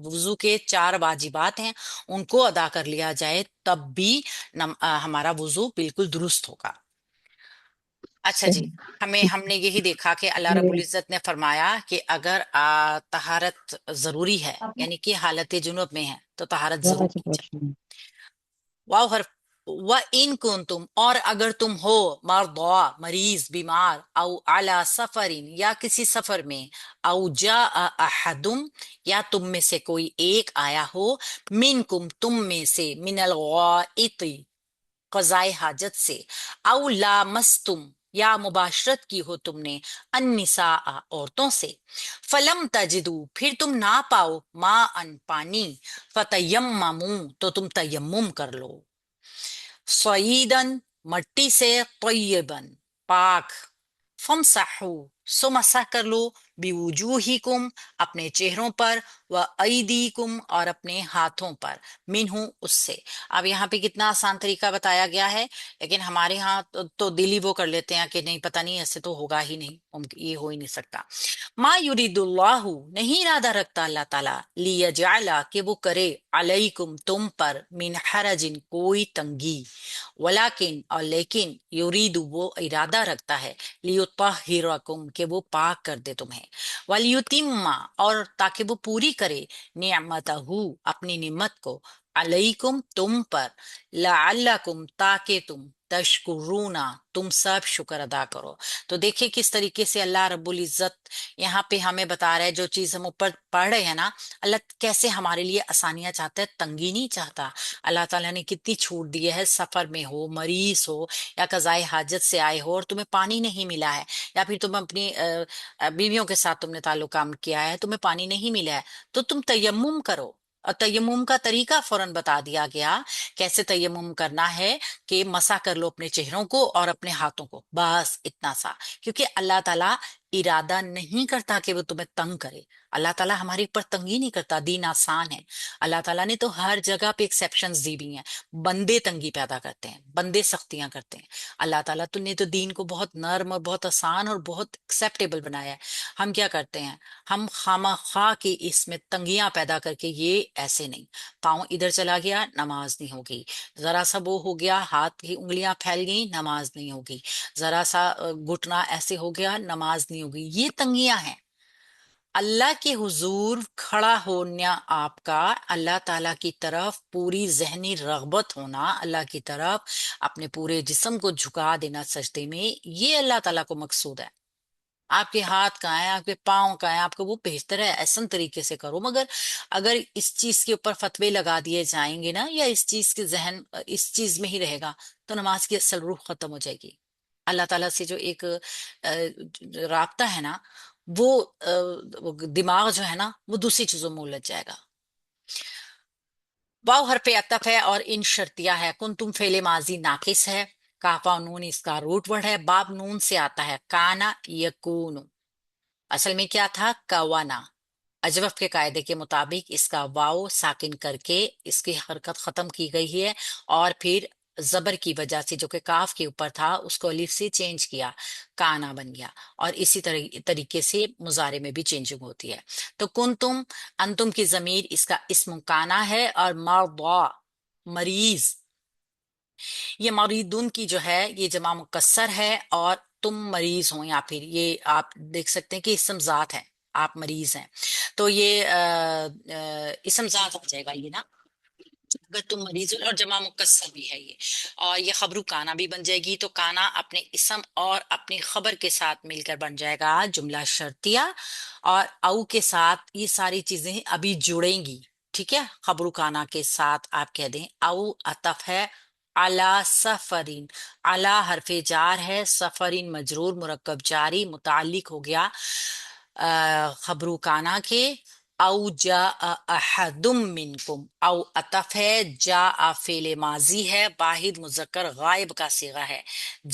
وضو کے 4 واجبات ہیں ان کو ادا کر لیا جائے تب بھی ہمارا وضو بالکل درست ہوگا۔ اچھا جی، ہم نے یہی دیکھا کہ اللہ رب العزت نے فرمایا کہ اگر طہارت ضروری ہے، یعنی کہ حالت جنوب میں ہے تو طہارت ضرور کی جائے۔ واو حرف وَإِن كُنتُم، اور اگر تم ہو مرضا مریض بیمار، او علی سفرین یا کسی سفر میں، او جاء احدم یا تم میں سے کوئی ایک آیا ہو، منکم تم میں سے، من الغائط قضائے حاجت سے، او لامستم یا مباشرت کی ہو تم نے، النساء عورتوں سے، فلم تجدو پھر تم نہ پاؤ، ما ان پانی، فتیممو تو تم تیمم کر لو، سعیدن مٹی سے، طیبن پاک، فمسحو سو مسح کر لو، بوجوہکم اپنے چہروں پر، و ایدیکم اور اپنے ہاتھوں پر، منہ اس سے۔ اب یہاں پہ کتنا آسان طریقہ بتایا گیا ہے، لیکن ہمارے ہاں تو دل ہی وہ کر لیتے ہیں کہ نہیں پتہ نہیں ایسے تو ہوگا ہی نہیں، یہ ہو ہی نہیں سکتا۔ ما یرید اللہ نہیں ارادہ رکھتا اللہ تعالیٰ، لیجعل کہ وہ کرے، علیکم تم پر، من حرج کوئی تنگی، ولیکن اور لیکن، یرید وہ ارادہ رکھتا ہے، لیطہرکم کہ وہ پاک کر دے تمہیں، ولیتم اور تاکہ وہ پوری کرے، نعمتہ اپنی نعمت کو، علیکم تم پر، لعلکم تاکہ تم، تشکرون تم سب شکر ادا کرو۔ تو دیکھیں کس طریقے سے اللہ رب العزت یہاں پہ ہمیں بتا رہا ہے، جو چیز ہم اوپر پڑھ رہے ہیں نا، اللہ کیسے ہمارے لیے آسانیاں چاہتا ہے، تنگی نہیں چاہتا۔ اللہ تعالیٰ نے کتنی چھوٹ دی ہے، سفر میں ہو، مریض ہو، یا قضائے حاجت سے آئے ہو اور تمہیں پانی نہیں ملا ہے، یا پھر تم اپنی بیویوں کے ساتھ تم نے تعلق کام کیا ہے، تمہیں پانی نہیں ملا ہے، تو تم تیمم کرو۔ اور تیمم کا طریقہ فوراً بتا دیا گیا، کیسے تیمم کرنا ہے، کہ مسح کر لو اپنے چہروں کو اور اپنے ہاتھوں کو، بس اتنا سا، کیونکہ اللہ تعالیٰ ارادہ نہیں کرتا کہ وہ تمہیں تنگ کرے۔ اللہ تعالیٰ ہمارے اوپر تنگی نہیں کرتا، دین آسان ہے۔ اللہ تعالیٰ نے تو ہر جگہ پہ ایکسیپشنز دی بھی ہیں، بندے تنگی پیدا کرتے ہیں، بندے سختیاں کرتے ہیں۔ اللہ تعالیٰ نے تو دین کو بہت نرم اور بہت آسان اور بہت ایکسیپٹیبل بنایا ہے۔ ہم کیا کرتے ہیں، ہم خواہ خواہ کی اس میں تنگیاں پیدا کر کے، یہ ایسے نہیں، پاؤں ادھر چلا گیا نماز نہیں ہوگی، ذرا سا وہ ہو گیا ہاتھ کی انگلیاں پھیل گئی نماز نہیں ہوگی، ذرا سا گھٹنا ایسے ہو گیا نماز نہیں ہوگی، یہ تنگیاں ہیں۔ اللہ کے حضور کھڑا ہونا آپ کا، اللہ تعالیٰ کی طرف پوری ذہنی رغبت ہونا، اللہ کی طرف اپنے پورے جسم کو جھکا دینا سجدے میں، یہ اللہ تعالیٰ کو مقصود ہے۔ آپ کے ہاتھ کہاں ہیں، آپ کے پاؤں کہاں ہیں، آپ کو وہ بہتر ہے احسن طریقے سے کرو، مگر اگر اس چیز کے اوپر فتوے لگا دیے جائیں گے نا، یا اس چیز کے ذہن اس چیز میں ہی رہے گا، تو نماز کی اصل روح ختم ہو جائے گی۔ اللہ تعالیٰ سے جو ایک رابطہ ہے نا، وہ دماغ جو ہے نا وہ دوسری چیزوں میں الجھ جائے گا۔ واو حرف عطف ہے اور ان شرطیہ ہے، کن تم فعل ماضی ناقص ہے، کافا نون اس کا روٹ ورڈ ہے، باب نون سے آتا ہے، کانا یکون، اصل میں کیا تھا، کوانا۔ اجوف کے قاعدے کے مطابق اس کا واو ساکن کر کے اس کی حرکت ختم کی گئی ہے، اور پھر زبر کی وجہ سے جو کہ کاف کے اوپر تھا اس کو الف سے چینج کیا، کانا بن گیا، اور اسی طریقے سے مضارع میں بھی چینجنگ ہوتی ہے۔ تو کنتم، انتم کی ضمیر اس کا اسم کانا ہے، اور مرضا مریض، یہ مریدون کی جو ہے یہ جمع مکسر ہے، اور تم مریض ہو، یا پھر یہ آپ دیکھ سکتے ہیں کہ اسم ذات ہے، آپ مریض ہیں، تو یہ اسم ذات ہو جائے گا یہ نا، اگر تم مریض ہو، اور جمع مکسر بھی ہے یہ، اور یہ خبرو کانا بھی بن جائے گی، تو کانا اپنے اسم اور اپنی خبر کے ساتھ مل کر بن جائے گا جملہ شرطیہ، اور او کے ساتھ یہ ساری چیزیں ابھی جڑیں گی، ٹھیک ہے، خبرو کانا کے ساتھ آپ کہہ دیں او عطف ہے، علی سفرین، علی حرف جار ہے، سفرین مجرور مرکب جاری متعلق ہو گیا خبرو کانا کے، او جاء احد منکم، او عطف ہے، جاء فعل ماضی ہے، واحد مذکر غائب کا صیغہ ہے،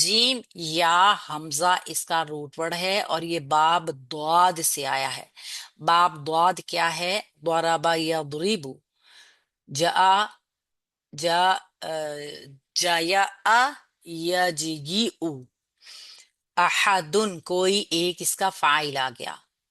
جیم یا حمزہ اس کا روٹ ورڈ ہے، اور یہ باب ضاد سے آیا ہے۔ باب ضاد کیا ہے، ضرب یضرب، جاء جا جایا یجیء، احدن کوئی ایک اس کا فاعل آ گیا،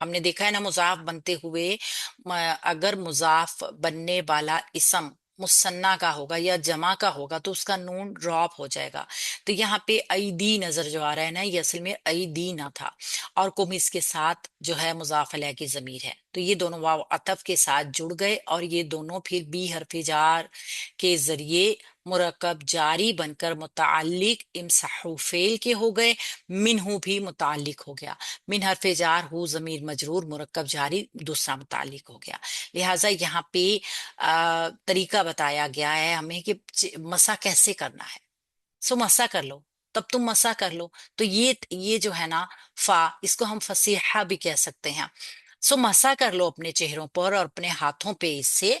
ہم نے دیکھا ہے نا مضاف بنتے ہوئے، اگر مضاف بننے والا اسم مثنیٰ کا ہوگا یا جمع کا ہوگا تو اس کا نون ڈراپ ہو جائے گا. تو یہاں پہ ایدی نظر جو آ رہا ہے نا، یہ اصل میں ایدی نہ تھا، اور کم اس کے ساتھ جو ہے مضاف علیہ کی ضمیر ہے، تو یہ دونوں واو عطف کے ساتھ جڑ گئے، اور یہ دونوں پھر بی حرف جار کے ذریعے مرکب جاری بن کر متعلق امسحو فعل کے ہو گئے، منہو بھی متعلق ہو گیا، من حرف جار ہو ضمیر مجرور مرکب جاری دوسرا متعلق ہو گیا. لہٰذا یہاں پہ طریقہ بتایا گیا ہے ہمیں کہ مسا کیسے کرنا ہے. سو مسا کر لو، تب تم مسا کر لو. تو یہ جو ہے نا فا، اس کو ہم فصیحہ بھی کہہ سکتے ہیں. سو مسا کر لو اپنے چہروں پر اور اپنے ہاتھوں پہ اس سے.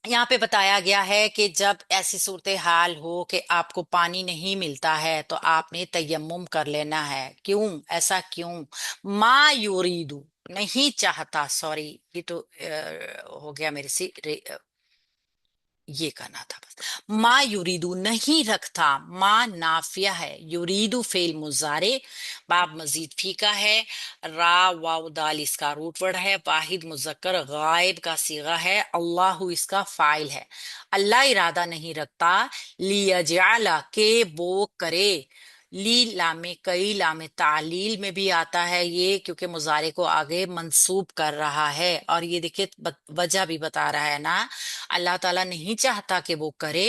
یہاں پہ بتایا گیا ہے کہ جب ایسی صورتحال ہو کہ آپ کو پانی نہیں ملتا ہے تو آپ نے تیمم کر لینا ہے. کیوں ایسا کیوں؟ ما یوریدو نہیں چاہتا، سوری یہ تو ہو گیا میرے سے، یہ کرنا تھا بس. ما یوریدو نہیں رکھتا، ما نافیہ ہے، یوریدو فعل مضارع، باب مزید فی کا ہے، را واو دال اس کا روٹ ورڈ ہے، واحد مذکر غائب کا صیغہ ہے، اللہ اس کا فاعل ہے. اللہ ارادہ نہیں رکھتا لیجعل کہ وہ کرے. لی لام کئی لام تعلیل میں بھی آتا ہے یہ، کیونکہ مضارع کو آگے منصوب کر رہا ہے. اور یہ دیکھیں وجہ بھی بتا رہا ہے نا، اللہ تعالیٰ نہیں چاہتا کہ وہ کرے،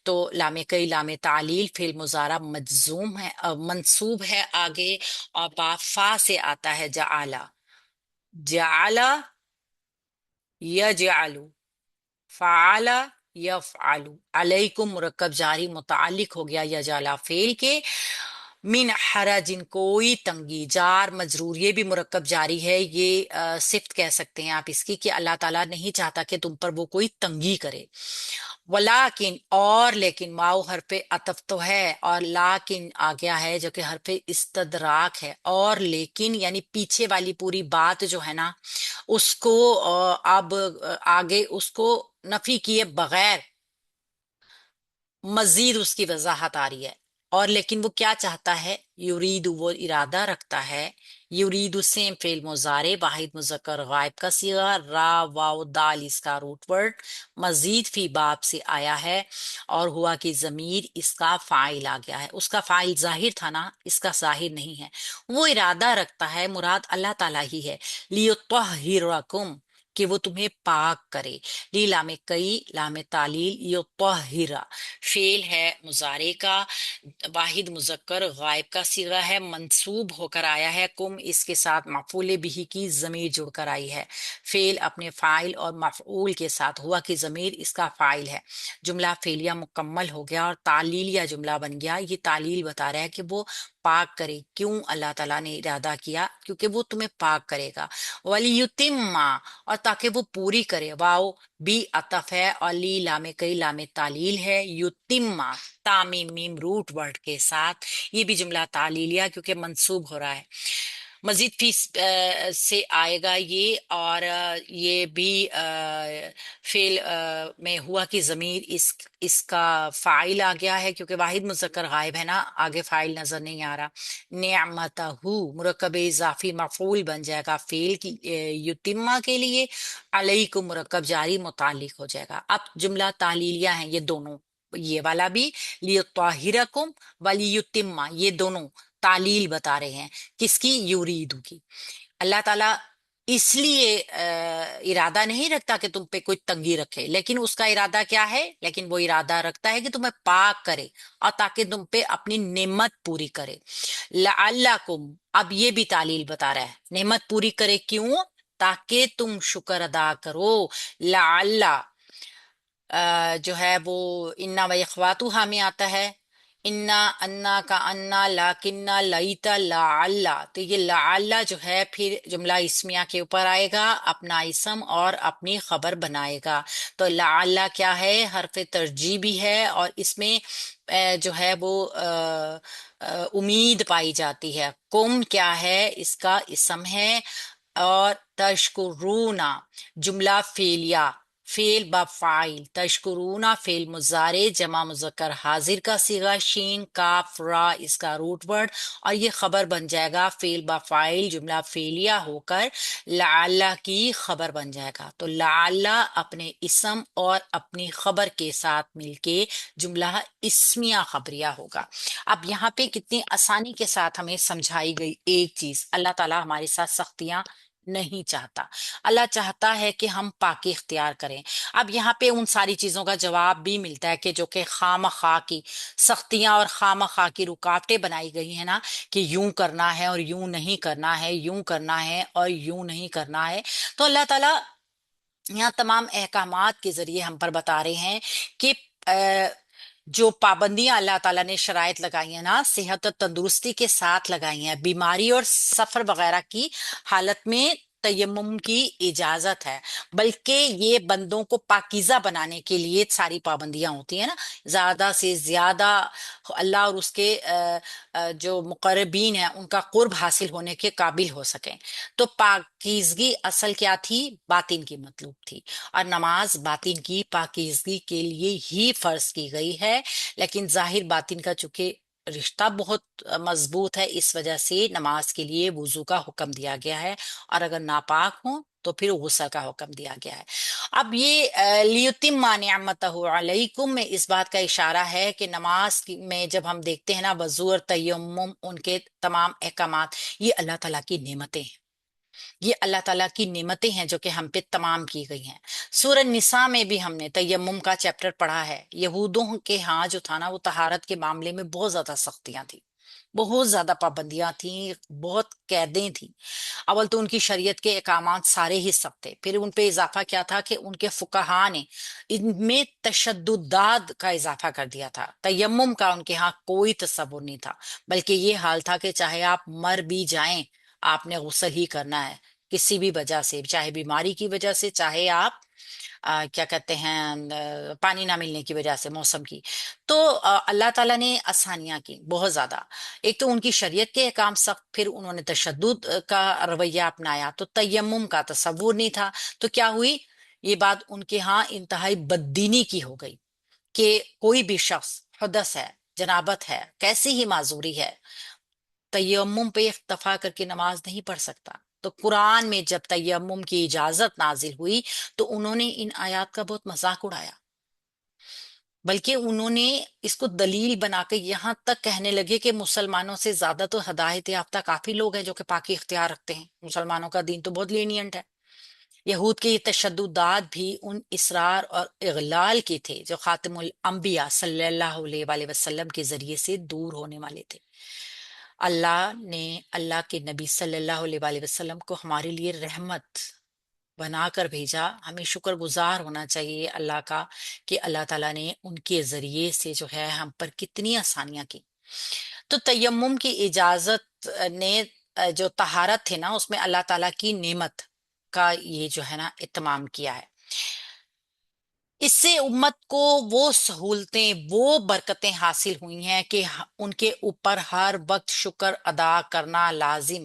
تو لام کئی لام تعلیل فعل مضارع مجزوم ہے، منصوب ہے آگے، اور با فا سے آتا ہے جعل. جعل یجعل، فعل یفعل، علیکم مرکب جاری متعلق ہو گیا یجعل فعل کے، من حرجن کوئی تنگی، جار مجرور یہ بھی مرکب جاری ہے. یہ صفت کہہ سکتے ہیں آپ اس کی کہ اللہ تعالیٰ نہیں چاہتا کہ تم پر وہ کوئی تنگی کرے. ولیکن اور لیکن، واو حرف عطف تو ہے، اور لیکن آ گیا ہے جو کہ حرف استدراک ہے. اور لیکن یعنی پیچھے والی پوری بات جو ہے نا اس کو اب آگے اس کو نفی کیے بغیر مزید اس کی وضاحت آ رہی ہے. اور لیکن وہ کیا چاہتا ہے؟ یرید وہ ارادہ رکھتا ہے، یرید سیم فعل مضارع واحد مذکر غائب کا صیغہ، را واو دال اس کا روٹ ورڈ، مزید فی باب سے آیا ہے، اور ہوا کہ ضمیر اس کا فاعل آ گیا ہے. اس کا فاعل ظاہر تھا نا، اس کا ظاہر نہیں ہے. وہ ارادہ رکھتا ہے، مراد اللہ تعالیٰ ہی ہے. لیطہرکم کہ وہ تمہیں پاک کرے. لی لام کئی لام تعلیل یطہر فعل ہے مضارع کا، واحد مذکر غائب کا صیغہ ہے، منصوب ہو کر آیا ہے، کم اس کے ساتھ مفعول بھی کی ضمیر جڑ کر آئی ہے. فعل اپنے فاعل اور مفعول کے ساتھ، ہوا کہ ضمیر اس کا فاعل ہے. جملہ فعلیہ مکمل ہو گیا اور تعلیلیہ جملہ بن گیا. یہ تعلیل بتا رہا ہے کہ وہ پاک کرے. کیوں اللہ تعالیٰ نے ارادہ کیا؟ کیونکہ وہ تمہیں پاک کرے گا. وَلِيُتِمَّ اور تاکہ وہ پوری کرے. واو بی عطف ہے اور لی لام کئی لام تعلیل ہے. یتمہ تامیم میم روٹ ورڈ کے ساتھ، یہ بھی جملہ تعلیلیہ کیونکہ منصوب ہو رہا ہے. مزید فی سے آئے گا یہ، اور یہ بھی فعل میں ہوا کہ ضمیر اس کا فاعل آ گیا ہے کیونکہ واحد مذکر غائب ہے نا، آگے فاعل نظر نہیں آ رہا. نعمتہ مرکب اضافی مفعول بن جائے گا فعل کی یتیمہ کے لیے، علیکم مرکب جاری متعلق ہو جائے گا. اب جملہ تعلیلیہ ہیں یہ دونوں، یہ والا بھی لیطہرکم ولیتمہ، یہ دونوں تعلیل بتا رہے ہیں. کس کی؟ یریدو کی. اللہ تعالیٰ اس لیے ارادہ نہیں رکھتا کہ تم پہ کوئی تنگی رکھے، لیکن اس کا ارادہ کیا ہے؟ لیکن وہ ارادہ رکھتا ہے کہ تمہیں پاک کرے اور تاکہ تم پہ اپنی نعمت پوری کرے. لعلکم اب یہ بھی تعلیل بتا رہا ہے، نعمت پوری کرے کیوں؟ تاکہ تم شکر ادا کرو. لعل جو ہے وہ انا و اخواتها میں آتا ہے، انا انا کا انا لاکنہ لیتا لعل، تو یہ لعل جو ہے پھر جملہ اسمیہ کے اوپر آئے گا، اپنا اسم اور اپنی خبر بنائے گا. تو لعل کیا ہے؟ حرف ترجیح بھی ہے، اور اس میں جو ہے وہ امید پائی جاتی ہے. کم کیا ہے؟ اس کا اسم ہے، اور تشکرونا جملہ فعلیہ فعل با فاعل، تشکرونا فعل مضارع جمع مذکر حاضر کا صیغہ، شین کاف را اس کا روٹ ورڈ، اور یہ خبر بن جائے گا فعل با فاعل جملہ فعلیہ ہو کر لعل کی خبر بن جائے گا۔ تو لعل اپنے اسم اور اپنی خبر کے ساتھ مل کے جملہ اسمیہ خبریہ ہوگا۔ اب یہاں پہ کتنی آسانی کے ساتھ ہمیں سمجھائی گئی ایک چیز، اللہ تعالیٰ ہمارے ساتھ سختیاں نہیں چاہتا، اللہ چاہتا ہے کہ ہم پاکی اختیار کریں۔ اب یہاں پہ ان ساری چیزوں کا جواب بھی ملتا ہے کہ جو کہ خام خواہ کی سختیاں اور خام خواہ کی رکاوٹیں بنائی گئی ہیں نا، کہ یوں کرنا ہے اور یوں نہیں کرنا ہے، یوں کرنا ہے اور یوں نہیں کرنا ہے، تو اللہ تعالیٰ یہاں تمام احکامات کے ذریعے ہم پر بتا رہے ہیں کہ جو پابندیاں اللہ تعالیٰ نے شرائط لگائی ہیں نا، صحت اور تندرستی کے ساتھ لگائی ہیں، بیماری اور سفر وغیرہ کی حالت میں تیمم کی اجازت ہے، بلکہ یہ بندوں کو پاکیزہ بنانے کے لیے ساری پابندیاں ہوتی ہیں نا، زیادہ سے زیادہ اللہ اور اس کے جو مقربین ہیں ان کا قرب حاصل ہونے کے قابل ہو سکیں۔ تو پاکیزگی اصل کیا تھی؟ باطن کی مطلوب تھی، اور نماز باطن کی پاکیزگی کے لیے ہی فرض کی گئی ہے، لیکن ظاہر باطن کا چونکہ رشتہ بہت مضبوط ہے، اس وجہ سے نماز کے لیے وضو کا حکم دیا گیا ہے، اور اگر ناپاک ہوں تو پھر غسل کا حکم دیا گیا ہے۔ اب یہ لیتم نعمتہ علیکم میں اس بات کا اشارہ ہے کہ نماز میں جب ہم دیکھتے ہیں نا وضو اور تیمم، ان کے تمام احکامات، یہ اللہ تعالیٰ کی نعمتیں ہیں، یہ اللہ تعالیٰ کی نعمتیں ہیں جو کہ ہم پہ تمام کی گئی ہیں۔ سورہ نساء میں بھی ہم نے تیمم کا چیپٹر پڑھا ہے۔ یہودوں کے ہاں جو تھا نا، وہ طہارت کے معاملے میں بہت زیادہ سختیاں تھیں، بہت زیادہ پابندیاں تھیں، بہت قیدیں تھیں۔ اول تو ان کی شریعت کے احکامات سارے ہی سخت تھے، پھر ان پہ اضافہ کیا تھا کہ ان کے فقہا نے ان میں تشددات کا اضافہ کر دیا تھا۔ تیمم کا ان کے ہاں کوئی تصور نہیں تھا، بلکہ یہ حال تھا کہ چاہے آپ مر بھی جائیں آپ نے غسل ہی کرنا ہے، کسی بھی وجہ سے، چاہے بیماری کی وجہ سے، چاہے آپ کیا کہتے ہیں پانی نہ ملنے کی وجہ سے، موسم کی۔ تو اللہ تعالیٰ نے آسانیاں کی بہت زیادہ، ایک تو ان کی شریعت کے احکام سخت، پھر انہوں نے تشدد کا رویہ اپنایا، تو تیمم کا تصور نہیں تھا، تو کیا ہوئی یہ بات ان کے ہاں انتہائی بددینی کی ہو گئی کہ کوئی بھی شخص حدث ہے، جنابت ہے، کیسی ہی معذوری ہے، تیمم پہ اکتفا کر کے نماز نہیں پڑھ سکتا۔ تو قرآن میں جب تیمم کی اجازت نازل ہوئی تو انہوں نے ان آیات کا بہت مذاق اڑایا، بلکہ انہوں نے اس کو دلیل بنا کے یہاں تک کہنے لگے کہ مسلمانوں سے زیادہ تو ہدایت یافتہ کافی لوگ ہیں جو کہ پاکی اختیار رکھتے ہیں، مسلمانوں کا دین تو بہت لینینٹ ہے۔ یہود کے یہ تشددات بھی ان اصرار اور اغلال کے تھے جو خاتم الانبیاء صلی اللہ علیہ وآلہ وسلم کے ذریعے سے دور ہونے والے تھے۔ اللہ نے اللہ کے نبی صلی اللہ علیہ وآلہ وسلم کو ہمارے لیے رحمت بنا کر بھیجا، ہمیں شکر گزار ہونا چاہیے اللہ کا کہ اللہ تعالیٰ نے ان کے ذریعے سے جو ہے ہم پر کتنی آسانیاں کی۔ تو تیمم کی اجازت نے جو طہارت ہے نا، اس میں اللہ تعالیٰ کی نعمت کا یہ جو ہے نا اتمام کیا ہے۔ اس سے امت کو وہ سہولتیں، وہ برکتیں حاصل ہوئی ہیں کہ ان کے اوپر ہر وقت شکر ادا کرنا لازم ہے۔